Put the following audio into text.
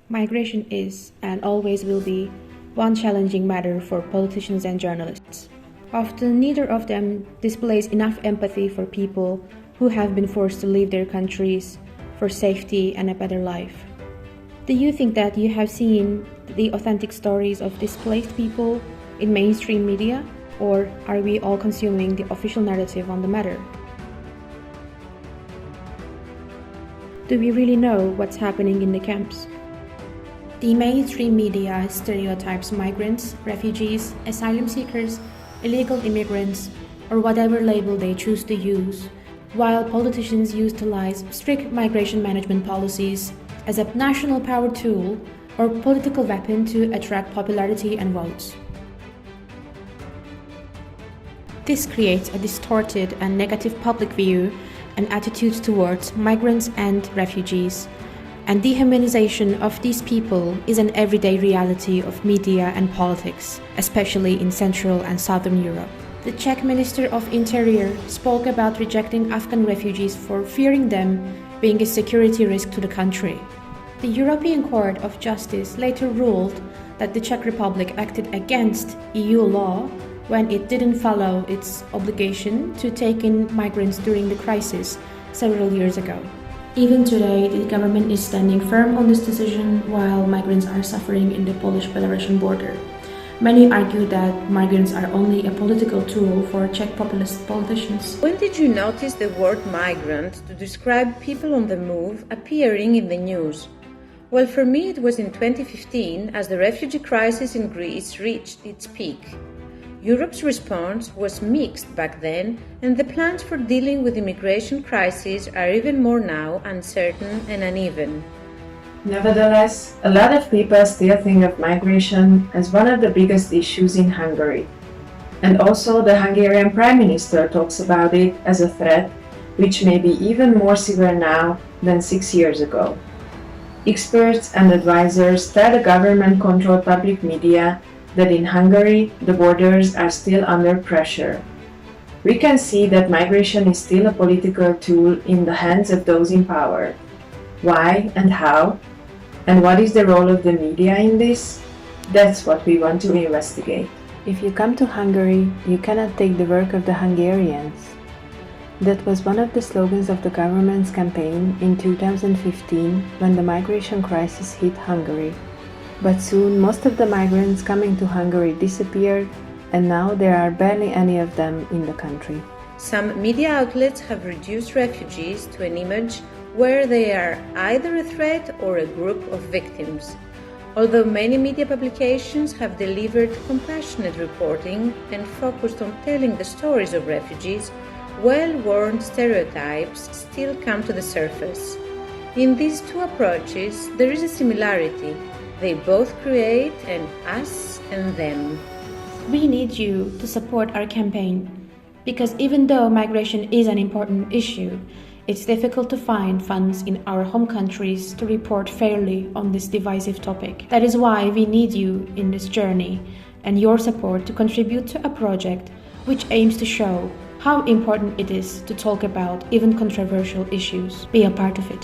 Migration is, and always will be, one challenging matter for politicians and journalists. Often neither of them displays enough empathy for people who have been forced to leave their countries for safety and a better life. Do you think that you have seen the authentic stories of displaced people in mainstream media, or are we all consuming the official narrative on the matter? Do we really know what's happening in the camps? The mainstream media stereotypes migrants, refugees, asylum seekers, illegal immigrants, or whatever label they choose to use, while politicians utilize strict migration management policies as a national power tool or political weapon to attract popularity and votes. This creates a distorted and negative public view and attitudes towards migrants and refugees, and dehumanization of these people is an everyday reality of media and politics, especially in Central and Southern Europe. The Czech Minister of Interior spoke about rejecting Afghan refugees for fearing them being a security risk to the country. The European Court of Justice later ruled that the Czech Republic acted against EU law when it didn't follow its obligation to take in migrants during the crisis several years ago. Even today, the government is standing firm on this decision while migrants are suffering in the Polish-Belarusian border. Many argue that migrants are only a political tool for Czech populist politicians. When did you notice the word migrant to describe people on the move appearing in the news? Well, for me it was in 2015 as the refugee crisis in Greece reached its peak. Europe's response was mixed back then, and the plans for dealing with immigration crises are even more now uncertain and uneven. Nevertheless, a lot of people still think of migration as one of the biggest issues in Hungary. And also the Hungarian Prime Minister talks about it as a threat, which may be even more severe now than 6 years ago. Experts and advisors tell the government-controlled public media that in Hungary, the borders are still under pressure. We can see that migration is still a political tool in the hands of those in power. Why and how? And what is the role of the media in this? That's what we want to investigate. If you come to Hungary, you cannot take the work of the Hungarians. That was one of the slogans of the government's campaign in 2015 when the migration crisis hit Hungary. But soon most of the migrants coming to Hungary disappeared, and now there are barely any of them in the country. Some media outlets have reduced refugees to an image where they are either a threat or a group of victims. Although many media publications have delivered compassionate reporting and focused on telling the stories of refugees, well-worn stereotypes still come to the surface. In these two approaches, there is a similarity. They both create an us and them. We need you to support our campaign, because even though migration is an important issue, it's difficult to find funds in our home countries to report fairly on this divisive topic. That is why we need you in this journey and your support to contribute to a project which aims to show how important it is to talk about even controversial issues. Be a part of it.